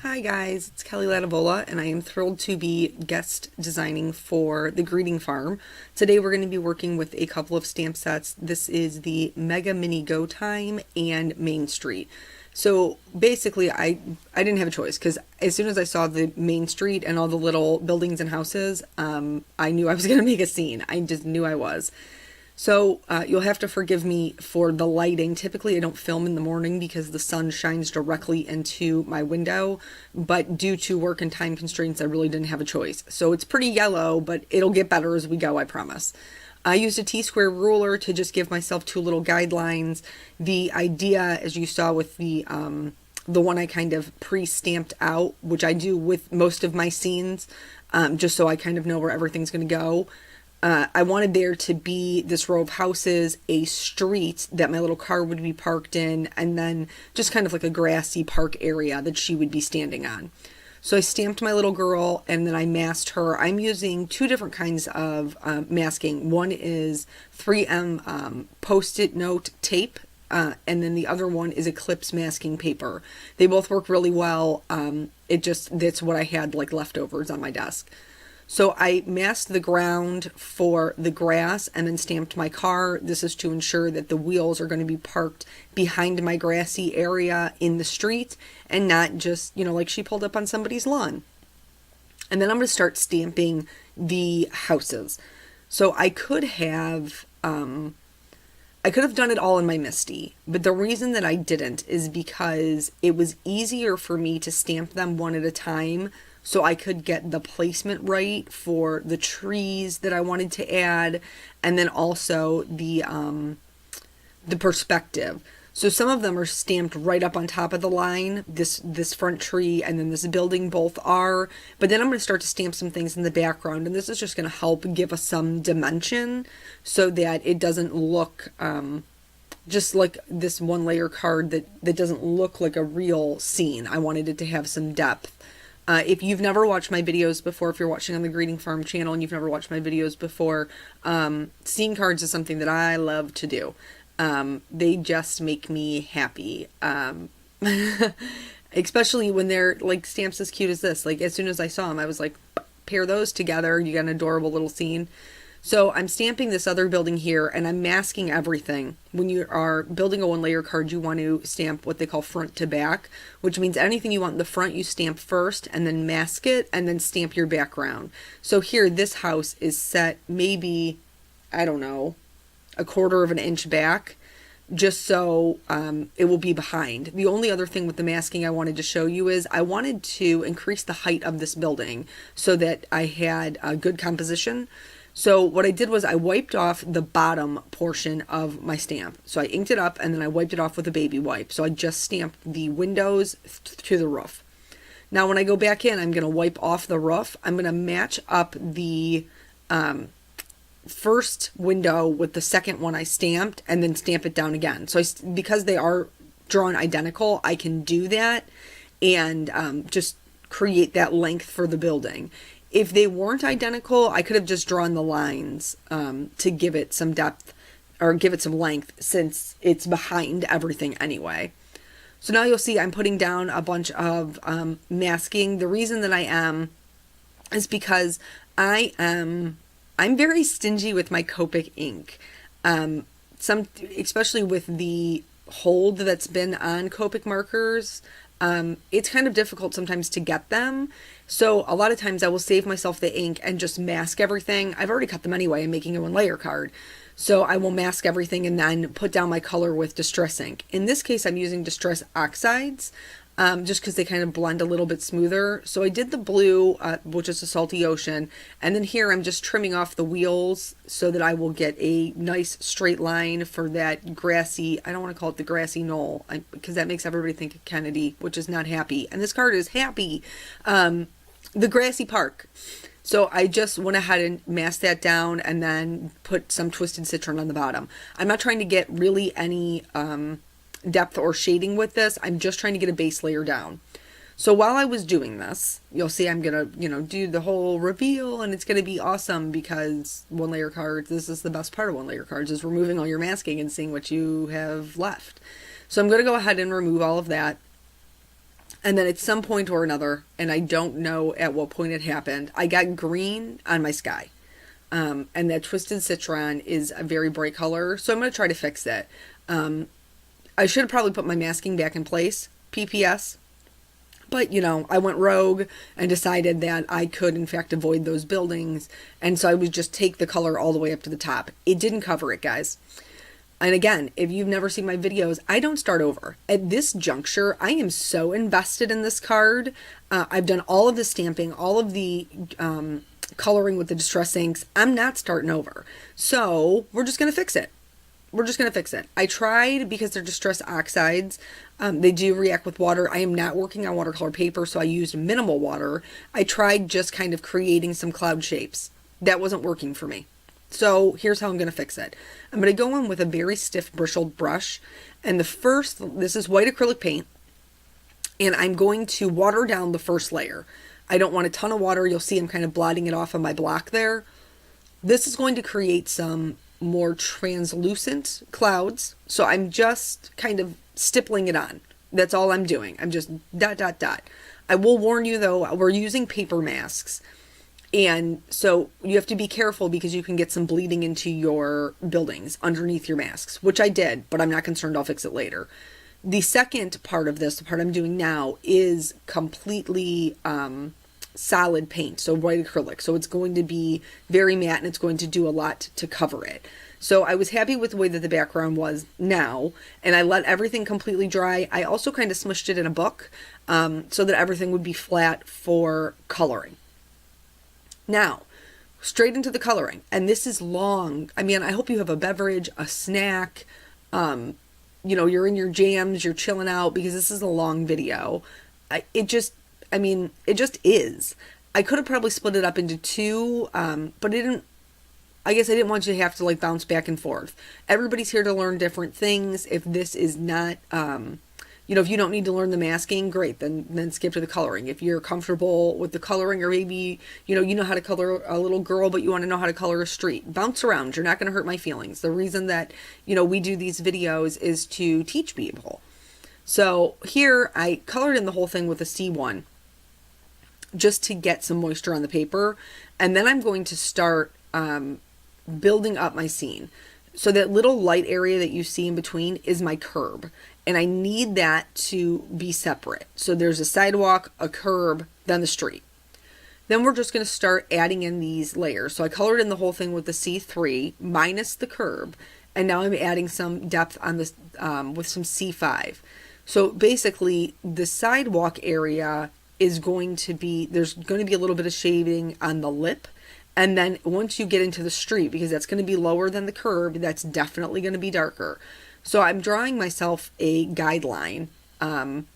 Hi guys, it's Kelly Latevola and I am thrilled to be guest designing for the Greeting Farm. Today we're going to be working with a couple of stamp sets. This is the Mega Mini Go Time and Main Street. So basically I didn't have a choice because as soon as I saw the Main Street and all the little buildings and houses, I knew I was going to make a scene. I just knew I was. So you'll have to forgive me for the lighting. Typically I don't film in the morning because the sun shines directly into my window, but due to work and time constraints I really didn't have a choice. So it's pretty yellow, but it'll get better as we go, I promise. I used a T-square ruler to just give myself two little guidelines. The idea, as you saw with the one I kind of pre-stamped out, which I do with most of my scenes, just so I kind of know where everything's going to go. I wanted there to be this row of houses, a street that my little car would be parked in, and then just kind of like a grassy park area that she would be standing on. So I stamped my little girl and then I masked her. I'm using two different kinds of masking. One is 3M Post-it note tape, and then the other one is Eclipse masking paper. They both work really well. That's what I had like leftovers on my desk. So I masked the ground for the grass and then stamped my car. This is to ensure that the wheels are going to be parked behind my grassy area in the street and not just, like she pulled up on somebody's lawn. And then I'm going to start stamping the houses. So I could have done it all in my MISTI, but the reason that I didn't is because it was easier for me to stamp them one at a time so I could get the placement right for the trees that I wanted to add, and then also the perspective. So some of them are stamped right up on top of the line, this front tree and then this building both are, but then I'm going to start to stamp some things in the background, and this is just going to help give us some dimension so that it doesn't look just like this one layer card that doesn't look like a real scene. I wanted it to have some depth. If you've never watched my videos before, if you're watching on the Greeting Farm channel and you've never watched my videos before, scene cards is something that I love to do. They just make me happy. Especially when they're like stamps as cute as this. Like as soon as I saw them, I was like, pair those together, you got an adorable little scene. So I'm stamping this other building here and I'm masking everything. When you are building a one layer card, you want to stamp what they call front to back, which means anything you want in the front, you stamp first and then mask it and then stamp your background. So here, this house is set maybe, I don't know, a quarter of an inch back, just so it will be behind. The only other thing with the masking I wanted to show you is I wanted to increase the height of this building so that I had a good composition. So what I did was I wiped off the bottom portion of my stamp. So I inked it up and then I wiped it off with a baby wipe. So I just stamped the windows to the roof. Now when I go back in, I'm going to wipe off the roof. I'm going to match up the first window with the second one I stamped and then stamp it down again. So because they are drawn identical, I can do that and just create that length for the building. If they weren't identical, I could have just drawn the lines to give it some depth or give it some length since it's behind everything anyway. So now you'll see I'm putting down a bunch of masking. The reason that I am is because I'm very stingy with my Copic ink. Especially with the hold that's been on Copic markers, it's kind of difficult sometimes to get them. So a lot of times I will save myself the ink and just mask everything. I've already cut them anyway. I'm making a one layer card. So I will mask everything and then put down my color with Distress ink. In this case, I'm using Distress Oxides, just because they kind of blend a little bit smoother. So I did the blue, which is a salty ocean. And then here I'm just trimming off the wheels so that I will get a nice straight line for that grassy, I don't want to call it the grassy knoll, because that makes everybody think of Kennedy, which is not happy. And this card is happy. The grassy park. So I just went ahead and masked that down and then put some Twisted Citron on the bottom. I'm not trying to get really any depth or shading with this. I'm just trying to get a base layer down. So while I was doing this, you'll see I'm gonna do the whole reveal, and it's gonna be awesome because one layer cards, this is the best part of one layer cards, is removing all your masking and seeing what you have left. So I'm gonna go ahead and remove all of that. And then at some point or another, and I don't know at what point it happened, I got green on my sky. And that Twisted Citron is a very bright color, so I'm going to try to fix that. I should have probably put my masking back in place, PPS. But, you know, I went rogue and decided that I could, in fact, avoid those buildings. And so I would just take the color all the way up to the top. It didn't cover it, guys. And again, if you've never seen my videos, I don't start over. At this juncture, I am so invested in this card. I've done all of the stamping, all of the coloring with the distress inks. I'm not starting over. So we're just going to fix it. We're just going to fix it. I tried, because they're distress oxides, they do react with water. I am not working on watercolor paper, so I used minimal water. I tried just kind of creating some cloud shapes. That wasn't working for me. So here's how I'm going to fix it. I'm going to go in with a very stiff bristled brush. And this is white acrylic paint. And I'm going to water down the first layer. I don't want a ton of water. You'll see I'm kind of blotting it off on my block there. This is going to create some more translucent clouds. So I'm just kind of stippling it on. That's all I'm doing. I'm just dot, dot, dot. I will warn you though, we're using paper masks. And so you have to be careful, because you can get some bleeding into your buildings underneath your masks, which I did, but I'm not concerned. I'll fix it later. The second part of this, the part I'm doing now, is completely solid paint, so white acrylic. So it's going to be very matte, and it's going to do a lot to cover it. So I was happy with the way that the background was now, and I let everything completely dry. I also kind of smushed it in a book so that everything would be flat for coloring. Now, straight into the coloring. And this is long. I mean, I hope you have a beverage, a snack, you know, you're in your jams, you're chilling out, because this is a long video. It just is. I could have probably split it up into two, but I guess I didn't want you to have to like bounce back and forth. Everybody's here to learn different things. If this is not, you know, if you don't need to learn the masking, great, then skip to the coloring. If you're comfortable with the coloring, or maybe, you know how to color a little girl, but you want to know how to color a street, bounce around. You're not going to hurt my feelings. The reason that, you know, we do these videos is to teach people. So here I colored in the whole thing with a C1 just to get some moisture on the paper. And then I'm going to start building up my scene. So that little light area that you see in between is my curb. And I need that to be separate. So there's a sidewalk, a curb, then the street. Then we're just going to start adding in these layers. So I colored in the whole thing with the C3 minus the curb. And now I'm adding some depth on this with some C5. So basically the sidewalk area is going to be, there's going to be a little bit of shading on the lip. And then once you get into the street, because that's going to be lower than the curb, that's definitely going to be darker. So I'm drawing myself a guideline, and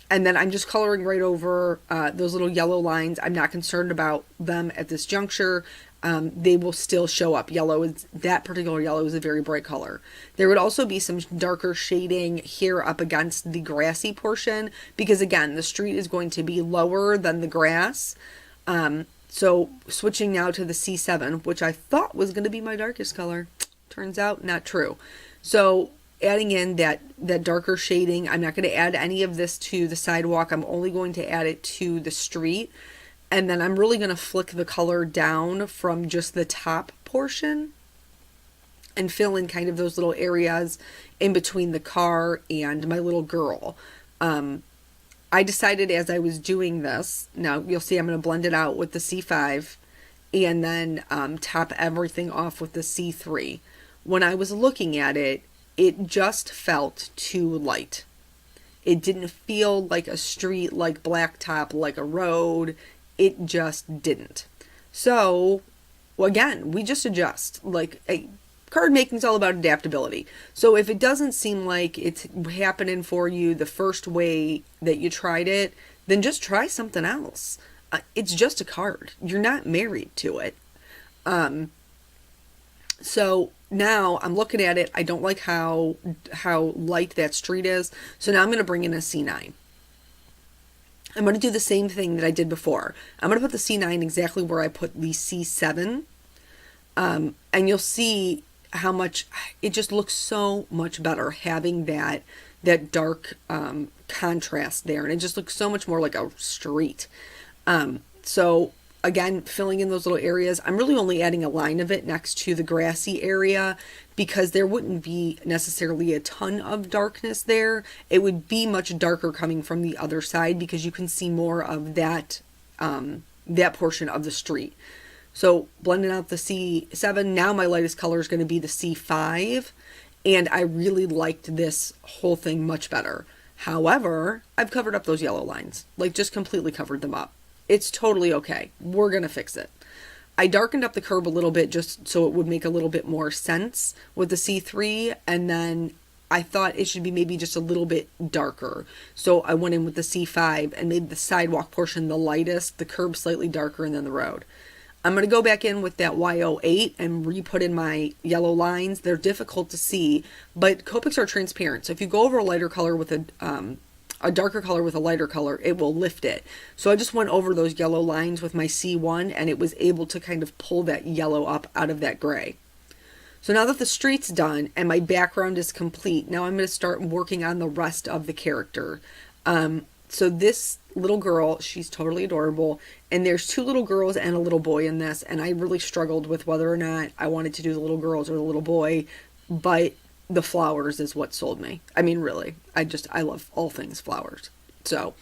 then I'm just coloring right over those little yellow lines. I'm not concerned about them at this juncture. They will still show up. That particular yellow is a very bright color. There would also be some darker shading here up against the grassy portion, because again, the street is going to be lower than the grass. So switching now to the C7, which I thought was going to be my darkest color. Turns out not true. So adding in that darker shading. I'm not going to add any of this to the sidewalk. I'm only going to add it to the street. And then I'm really going to flick the color down from just the top portion and fill in kind of those little areas in between the car and my little girl. I decided as I was doing this, now you'll see I'm going to blend it out with the C5 and then top everything off with the C3. When I was looking at it, it just felt too light. It didn't feel like a street, like blacktop, like a road. It just didn't. So, well, again, we just adjust. Card making is all about adaptability. So if it doesn't seem like it's happening for you the first way that you tried it, then just try something else. It's just a card. You're not married to it. So now I'm looking at it. I don't like how light that street is. So now I'm going to bring in a C9. I'm going to do the same thing that I did before. I'm going to put the C9 exactly where I put the C7. And you'll see how much it just looks so much better having that that dark contrast there, and it just looks so much more like a street. So again, filling in those little areas. I'm really only adding a line of it next to the grassy area because there wouldn't be necessarily a ton of darkness there. It would be much darker coming from the other side because you can see more of that portion of the street. So blending out the C7, now my lightest color is going to be the C5, and I really liked this whole thing much better. However, I've covered up those yellow lines, like just completely covered them up. It's totally okay. We're going to fix it. I darkened up the curb a little bit just so it would make a little bit more sense with the C3, and then I thought it should be maybe just a little bit darker. So I went in with the C5 and made the sidewalk portion the lightest, the curb slightly darker, and then the road. I'm going to go back in with that Y08 and re-put in my yellow lines. They're difficult to see, but Copics are transparent. So if you go over a lighter color with a darker color with a lighter color, it will lift it. So I just went over those yellow lines with my C1, and it was able to kind of pull that yellow up out of that gray. So now that the street's done and my background is complete, now I'm going to start working on the rest of the character. So this little girl, she's totally adorable, and there's two little girls and a little boy in this, and I really struggled with whether or not I wanted to do the little girls or the little boy, but the flowers is what sold me. I mean, really, I love all things flowers. So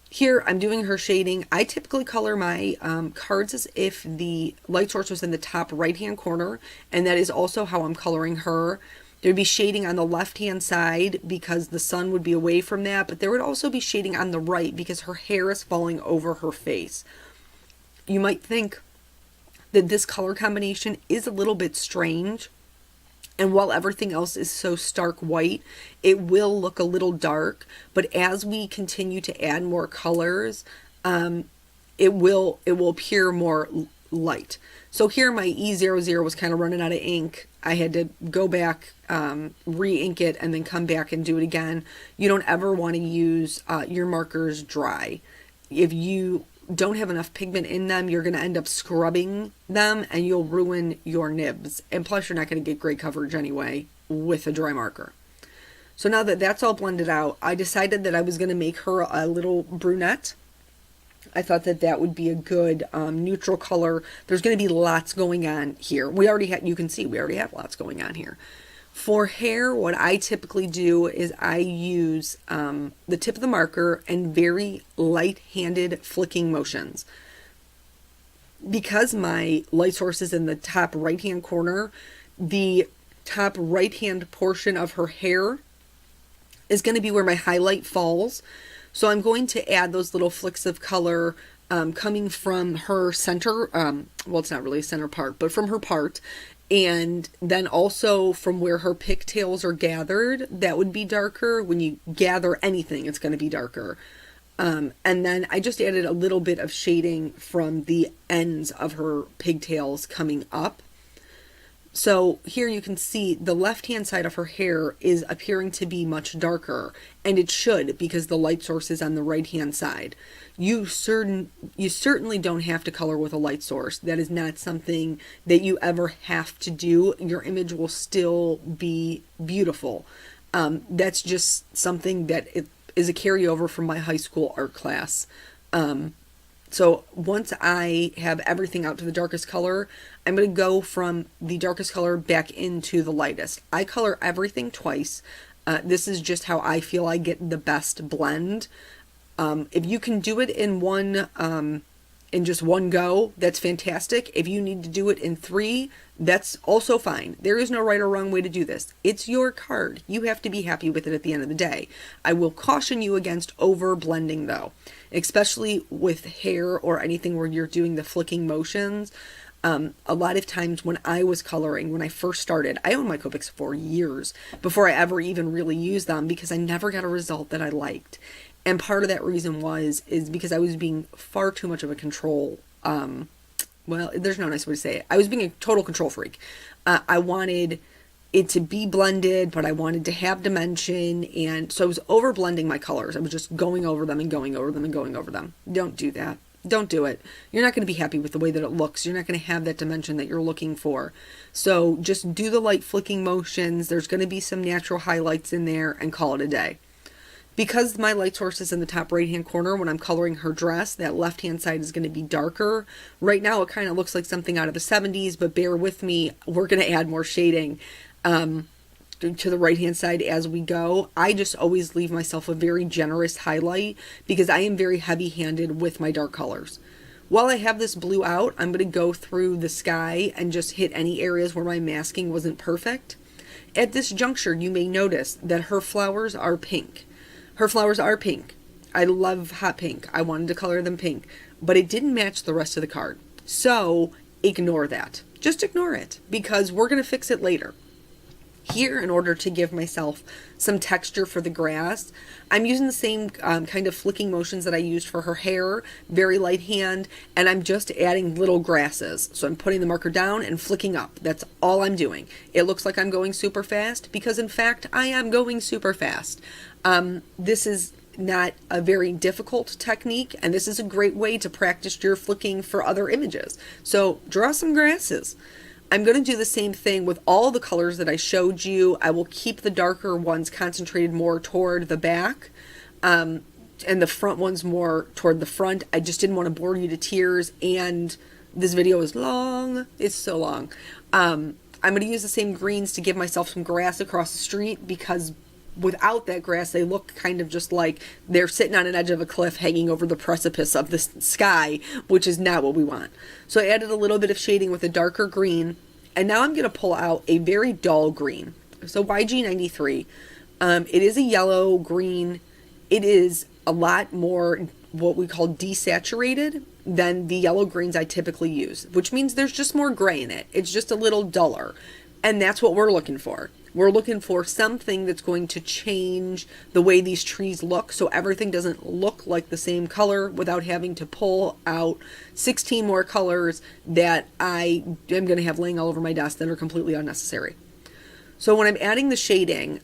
here I'm doing her shading. I typically color my cards as if the light source was in the top right hand corner, and that is also how I'm coloring her. There'd be shading on the left hand side because the sun would be away from that, but there would also be shading on the right because her hair is falling over her face. You might think that this color combination is a little bit strange, and while everything else is so stark white, it will look a little dark, but as we continue to add more colors, it will appear more light. So here my E00 was kind of running out of ink. I had to go back, re-ink it, and then come back and do it again. You don't ever want to use your markers dry. If you don't have enough pigment in them, you're going to end up scrubbing them and you'll ruin your nibs. And plus you're not going to get great coverage anyway with a dry marker. So now that that's all blended out, I decided that I was going to make her a little brunette. I thought that that would be a good neutral color. There's going to be lots going on here. You can see we already have lots going on here. For hair, what I typically do is I use the tip of the marker and very light-handed flicking motions. Because my light source is in the top right-hand corner, the top right-hand portion of her hair is going to be where my highlight falls. So I'm going to add those little flicks of color coming from her center, well, it's not really a center part, but from her part, and then also from where her pigtails are gathered, that would be darker. When you gather anything, it's going to be darker. And then I just added a little bit of shading from the ends of her pigtails coming up. So here you can see the left-hand side of her hair is appearing to be much darker, and it should because the light source is on the right-hand side. You certainly don't have to color with a light source. That is not something that you ever have to do. Your image will still be beautiful. That's just something that it is a carryover from my high school art class. So once I have everything out to the darkest color, I'm going to go from the darkest color back into the lightest. I color everything twice. This is just how I feel I get the best blend. If you can do it in just one go, that's fantastic. If you need to do it in 3, that's also fine. There is no right or wrong way to do this. It's your card. You have to be happy with it at the end of the day. I will caution you against over blending though, especially with hair or anything where you're doing the flicking motions. A lot of times when I was coloring, when I first started, I owned my Copics for years before I ever even really used them because I never got a result that I liked. And part of that reason is because I was being far too much of a control, well, there's no nice way to say it. I was being a total control freak. I wanted it to be blended, but I wanted to have dimension, and so I was over blending my colors. I was just going over them and going over them and going over them. Don't do that. don't do it. You're not going to be happy with the way that it looks. You're not going to have that dimension that you're looking for. So just do the light flicking motions. There's going to be some natural highlights in there and call it a day. Because my light source is in the top right hand corner when I'm coloring her dress, that left hand side is going to be darker. Right now it kind of looks like something out of the 70s, but bear with me, we're going to add more shading to the right hand side as we go. I just always leave myself a very generous highlight because I am very heavy handed with my dark colors. While I have this blue out, I'm going to go through the sky and just hit any areas where my masking wasn't perfect. At this juncture, you may notice that her flowers are pink. Her flowers are pink. I love hot pink. I wanted to color them pink, but it didn't match the rest of the card. So ignore that. Just ignore it because we're going to fix it later. Here, in order to give myself some texture for the grass, I'm using the same kind of flicking motions that I used for her hair, very light hand, and I'm just adding little grasses. So I'm putting the marker down and flicking up. That's all I'm doing. It looks like I'm going super fast because, in fact, I am going super fast. This is not a very difficult technique, and this is a great way to practice your flicking for other images. So draw some grasses. I'm going to do the same thing with all the colors that I showed you. I will keep the darker ones concentrated more toward the back, and the front ones more toward the front. I just didn't want to bore you to tears, and this video is long. It's so long. I'm going to use the same greens to give myself some grass across the street because without that grass, they look kind of just like they're sitting on an edge of a cliff hanging over the precipice of the sky, which is not what we want. So I added a little bit of shading with a darker green, and now I'm going to pull out a very dull green. So YG93, it is a yellow green. It is a lot more what we call desaturated than the yellow greens I typically use, which means there's just more gray in it. It's just a little duller, and that's what we're looking for. We're looking for something that's going to change the way these trees look so everything doesn't look like the same color without having to pull out 16 more colors that I am going to have laying all over my desk that are completely unnecessary. So when I'm adding the shading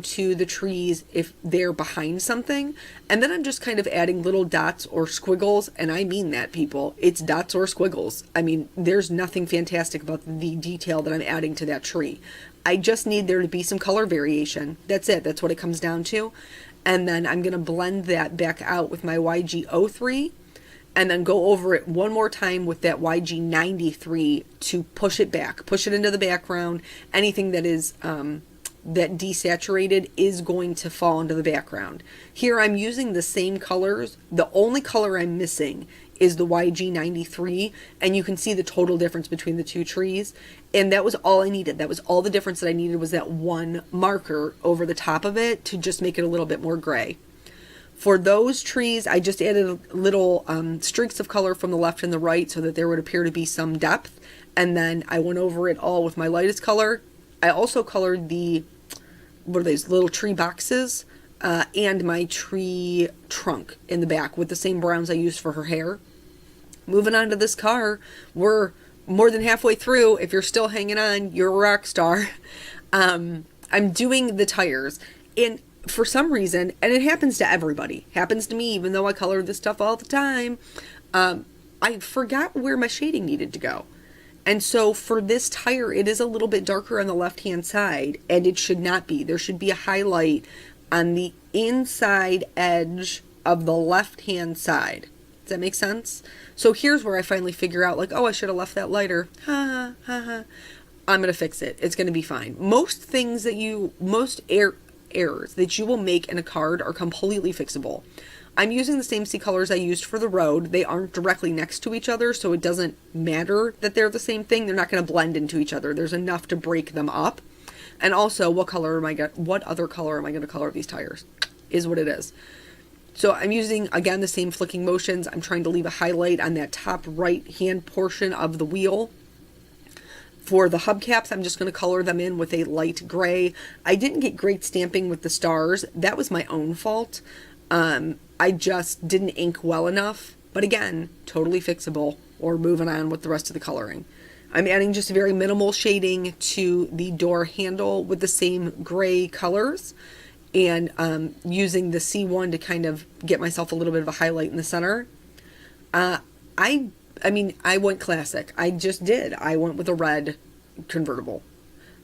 to the trees if they're behind something, and then I'm just kind of adding little dots or squiggles, and I mean that, people. It's dots or squiggles. I mean, there's nothing fantastic about the detail that I'm adding to that tree. I just need there to be some color variation. That's it. That's what it comes down to. And then I'm going to blend that back out with my YG03 and then go over it one more time with that YG93 to push it back, push it into the background. Anything that is that desaturated is going to fall into the background. Here I'm using the same colors. The only color I'm missing is the YG93, and you can see the total difference between the two trees. And that was all I needed. That was all the difference that I needed, was that one marker over the top of it to just make it a little bit more gray. For those trees, I just added little streaks of color from the left and the right so that there would appear to be some depth. And then I went over it all with my lightest color. I also colored the, what are these, little tree boxes and my tree trunk in the back with the same browns I used for her hair. Moving on to this car, we're more than halfway through. If you're still hanging on, you're a rock star. I'm doing the tires, and for some reason, and it happens to everybody, happens to me even though I color this stuff all the time, I forgot where my shading needed to go. And so for this tire, it is a little bit darker on the left hand side, and it should not be. There should be a highlight on the inside edge of the left hand side. Does that make sense? So here's where I finally figure out, like, oh, I should have left that lighter. Ha ha ha. I'm gonna fix it. It's gonna be fine. Most things that errors that you will make in a card are completely fixable. I'm using the same sea colors I used for the road. They aren't directly next to each other, so it doesn't matter that they're the same thing. They're not going to blend into each other. There's enough to break them up. And also, what other color am I going to color these tires? Is what it is. So I'm using, again, the same flicking motions. I'm trying to leave a highlight on that top right hand portion of the wheel. For the hubcaps, I'm just going to color them in with a light gray. I didn't get great stamping with the stars. That was my own fault. I just didn't ink well enough. But again, totally fixable, or moving on with the rest of the coloring. I'm adding just very minimal shading to the door handle with the same gray colors, and using the C1 to kind of get myself a little bit of a highlight in the center. I mean, I went classic. I just did. I went with a red convertible.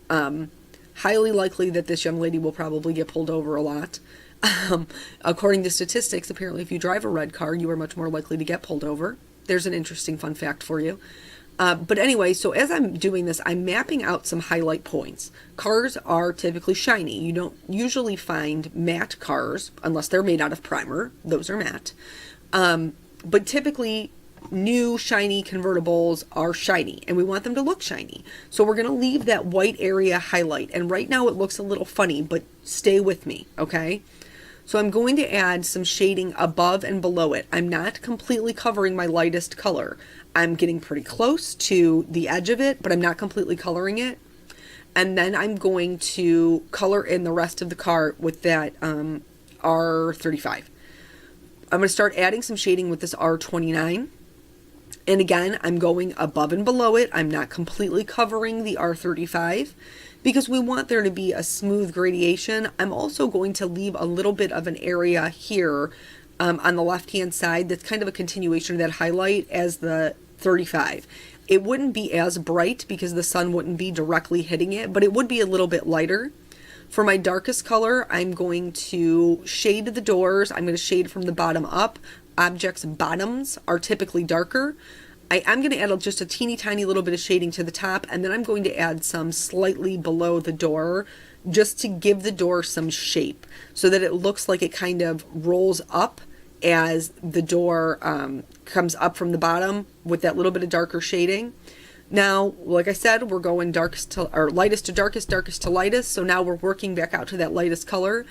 Highly likely that this young lady will probably get pulled over a lot. According to statistics, apparently if you drive a red car, you are much more likely to get pulled over. There's an interesting fun fact for you. But anyway, so as I'm doing this, I'm mapping out some highlight points. Cars are typically shiny. You don't usually find matte cars unless they're made out of primer. Those are matte. But typically, new shiny convertibles are shiny, and we want them to look shiny. So we're going to leave that white area highlight. And right now it looks a little funny, but stay with me, okay? So I'm going to add some shading above and below it. I'm not completely covering my lightest color. I'm getting pretty close to the edge of it, but I'm not completely coloring it. And then I'm going to color in the rest of the car with that R35. I'm going to start adding some shading with this R29. And again, I'm going above and below it. I'm not completely covering the R35 because we want there to be a smooth gradation. I'm also going to leave a little bit of an area here on the left-hand side that's kind of a continuation of that highlight as the 35. It wouldn't be as bright because the sun wouldn't be directly hitting it, but it would be a little bit lighter. For my darkest color, I'm going to shade the doors. I'm going to shade from the bottom up. Objects' bottoms are typically darker. I am going to add just a teeny tiny little bit of shading to the top, and then I'm going to add some slightly below the door just to give the door some shape so that it looks like it kind of rolls up as the door comes up from the bottom with that little bit of darker shading. Now, like I said, we're going darkest to, or lightest to darkest, darkest to lightest. So now we're working back out to that lightest color.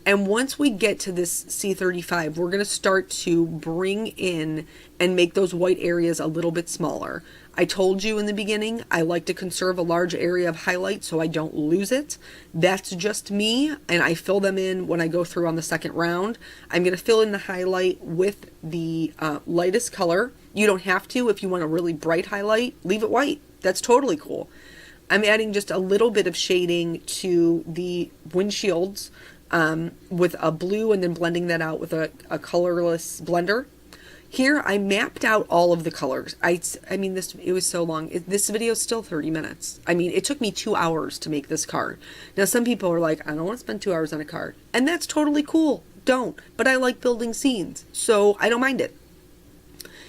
And once we get to this C35, we're going to start to bring in and make those white areas a little bit smaller. I told you in the beginning, I like to conserve a large area of highlight so I don't lose it. That's just me, and I fill them in when I go through on the second round. I'm going to fill in the highlight with the lightest color. You don't have to. If you want a really bright highlight, leave it white. That's totally cool. I'm adding just a little bit of shading to the windshields with a blue and then blending that out with a colorless blender. Here, I mapped out all of the colors. I mean, it was so long. This video is still 30 minutes. I mean, it took me 2 hours to make this card. Now, some people are like, I don't want to spend 2 hours on a card. And that's totally cool. Don't. But I like building scenes, so I don't mind it.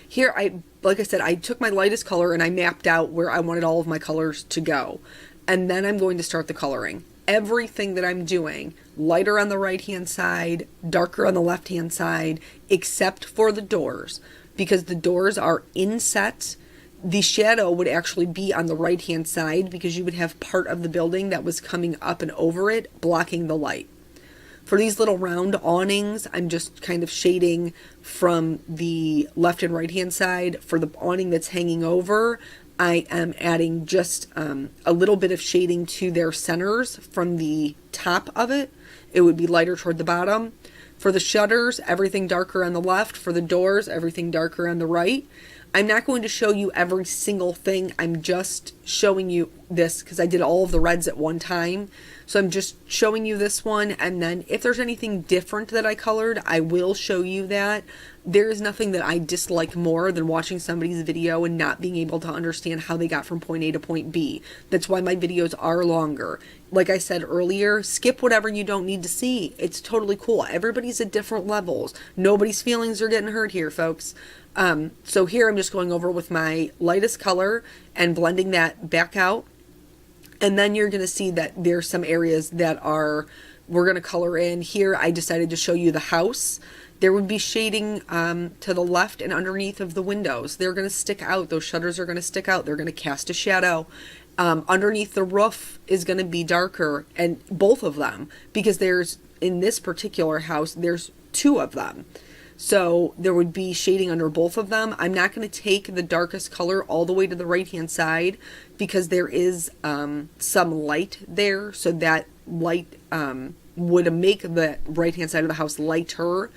Here, like I said, I took my lightest color and I mapped out where I wanted all of my colors to go. And then I'm going to start the coloring. Everything that I'm doing, lighter on the right-hand side, darker on the left-hand side, except for the doors, because the doors are inset. The shadow would actually be on the right-hand side because you would have part of the building that was coming up and over it, blocking the light. For these little round awnings, I'm just kind of shading from the left and right-hand side. For the awning that's hanging over, I am adding just a little bit of shading to their centers from the top of it. It would be lighter toward the bottom. For the shutters, everything darker on the left. For the doors, everything darker on the right. I'm not going to show you every single thing. I'm just showing you this because I did all of the reds at one time. So I'm just showing you this one, and then if there's anything different that I colored, I will show you that. There is nothing that I dislike more than watching somebody's video and not being able to understand how they got from point A to point B. That's why my videos are longer. Like I said earlier, skip whatever you don't need to see. It's totally cool. Everybody's at different levels. Nobody's feelings are getting hurt here, folks. So here I'm just going over with my lightest color and blending that back out. And then you're going to see that there's some areas that we're going to color in. Here I decided to show you the house. There would be shading to the left and underneath of the windows. They're going to stick out. Those shutters are going to stick out. They're going to cast a shadow. Underneath the roof is going to be darker, and both of them, because in this particular house, there's 2 of them. So there would be shading under both of them. I'm not going to take the darkest color all the way to the right-hand side because there is some light there. So that light would make the right-hand side of the house lighter.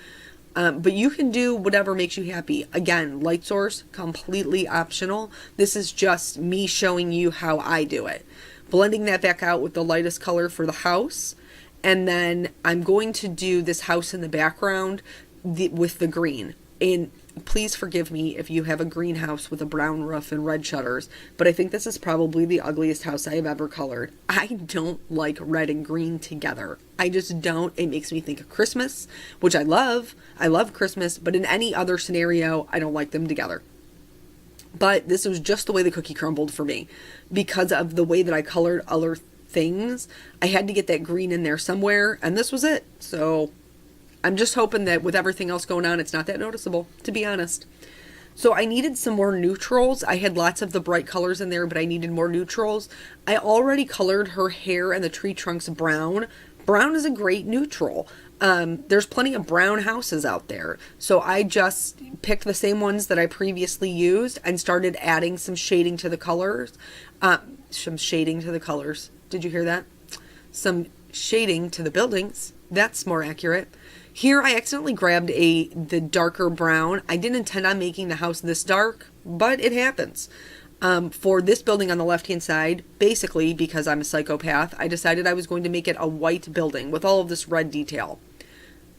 But you can do whatever makes you happy. Again, light source, completely optional. This is just me showing you how I do it. Blending that back out with the lightest color for the house. And then I'm going to do this house in the background with the green. And please forgive me if you have a greenhouse with a brown roof and red shutters, but I think this is probably the ugliest house I have ever colored. I don't like red and green together. I just don't. It makes me think of Christmas, which I love. I love Christmas, but in any other scenario, I don't like them together. But this was just the way the cookie crumbled for me. Because of the way that I colored other things, I had to get that green in there somewhere, and this was it. So I'm just hoping that with everything else going on, it's not that noticeable, to be honest. So I needed some more neutrals. I had lots of the bright colors in there, but I needed more neutrals. I already colored her hair and the tree trunks brown. Brown is a great neutral. There's plenty of brown houses out there. So I just picked the same ones that I previously used and started adding some shading to the colors. Did you hear that? Some shading to the buildings. That's more accurate. Here I accidentally grabbed the darker brown. I didn't intend on making the house this dark, but it happens. For this building on the left-hand side, basically because I'm a psychopath, I decided I was going to make it a white building with all of this red detail.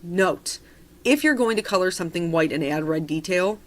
Note, if you're going to color something white and add red detail,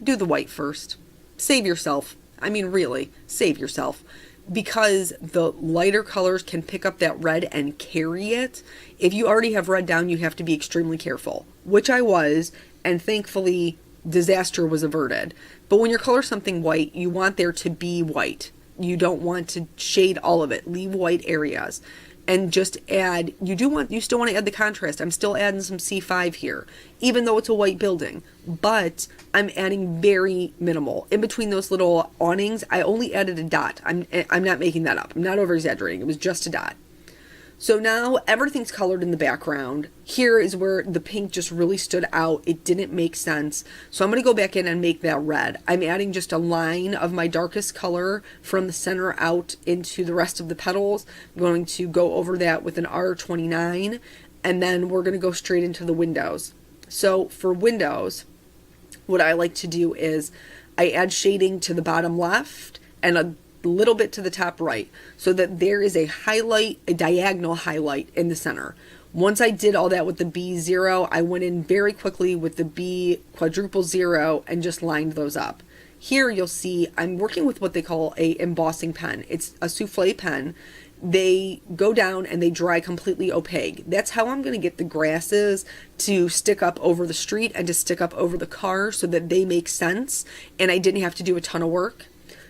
do the white first. Save yourself. I mean, really, save yourself. Because the lighter colors can pick up that red and carry it. If you already have red down, you have to be extremely careful, which I was, and thankfully disaster was averted. But when you color something white, you want there to be white. You don't want to shade all of it. Leave white areas and just add, you still want to add the contrast. I'm still adding some C5 here, even though it's a white building, but I'm adding very minimal. In between those little awnings, I only added a dot. I'm not making that up. I'm not over exaggerating. It was just a dot. So now everything's colored in the background. Here is where the pink just really stood out. It didn't make sense. So I'm going to go back in and make that red. I'm adding just a line of my darkest color from the center out into the rest of the petals. I'm going to go over that with an R29, and then we're going to go straight into the windows. So for windows, what I like to do is I add shading to the bottom left and a little bit to the top right, so that there is a highlight, a diagonal highlight in the center. Once I did all that with the B0, I went in very quickly with the B quadruple 0 and just lined those up. Here you'll see I'm working with what they call a embossing pen. It's a souffle pen. They go down and they dry completely opaque. That's how I'm going to get the grasses to stick up over the street and to stick up over the car so that they make sense and I didn't have to do a ton of work.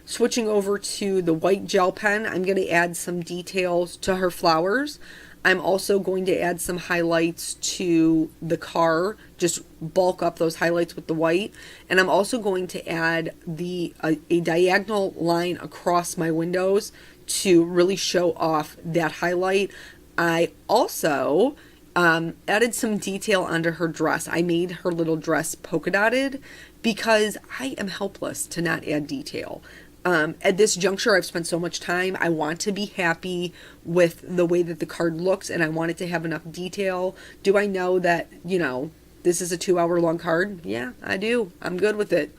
Switching over to the white gel pen, I'm going to add some details to her flowers. I'm also going to add some highlights to the car, just bulk up those highlights with the white. And I'm also going to add a diagonal line across my windows to really show off that highlight. I also added some detail onto her dress. I made her little dress polka dotted because I am helpless to not add detail. At this juncture, I've spent so much time. I want to be happy with the way that the card looks, and I want it to have enough detail. Do I know that, this is a 2-hour long card? Yeah, I do. I'm good with it.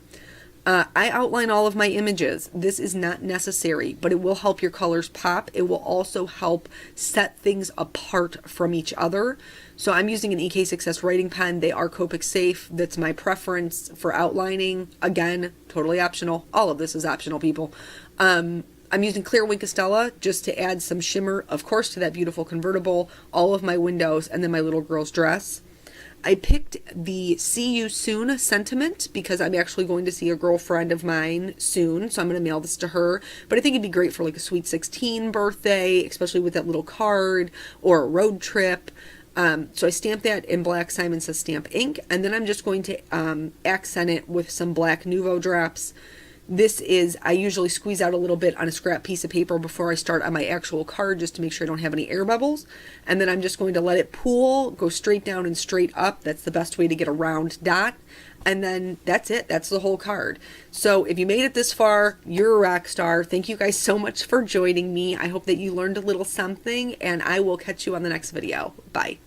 I outline all of my images. This is not necessary, but it will help your colors pop. It will also help set things apart from each other. So I'm using an EK Success writing pen. They are Copic safe. That's my preference for outlining. Again, totally optional. All of this is optional, people. I'm using clear Wink Estella just to add some shimmer, of course, to that beautiful convertible, all of my windows, and then my little girl's dress. I picked the See You Soon sentiment because I'm actually going to see a girlfriend of mine soon, so I'm going to mail this to her. But I think it'd be great for like a sweet 16 birthday, especially with that little card, or a road trip. So I stamped that in black Simon Says Stamp ink, and then I'm just going to accent it with some black Nuvo drops. This is, I usually squeeze out a little bit on a scrap piece of paper before I start on my actual card just to make sure I don't have any air bubbles. And then I'm just going to let it pool, go straight down and straight up. That's the best way to get a round dot. And then that's it. That's the whole card. So if you made it this far, you're a rock star. Thank you guys so much for joining me. I hope that you learned a little something, and I will catch you on the next video. Bye.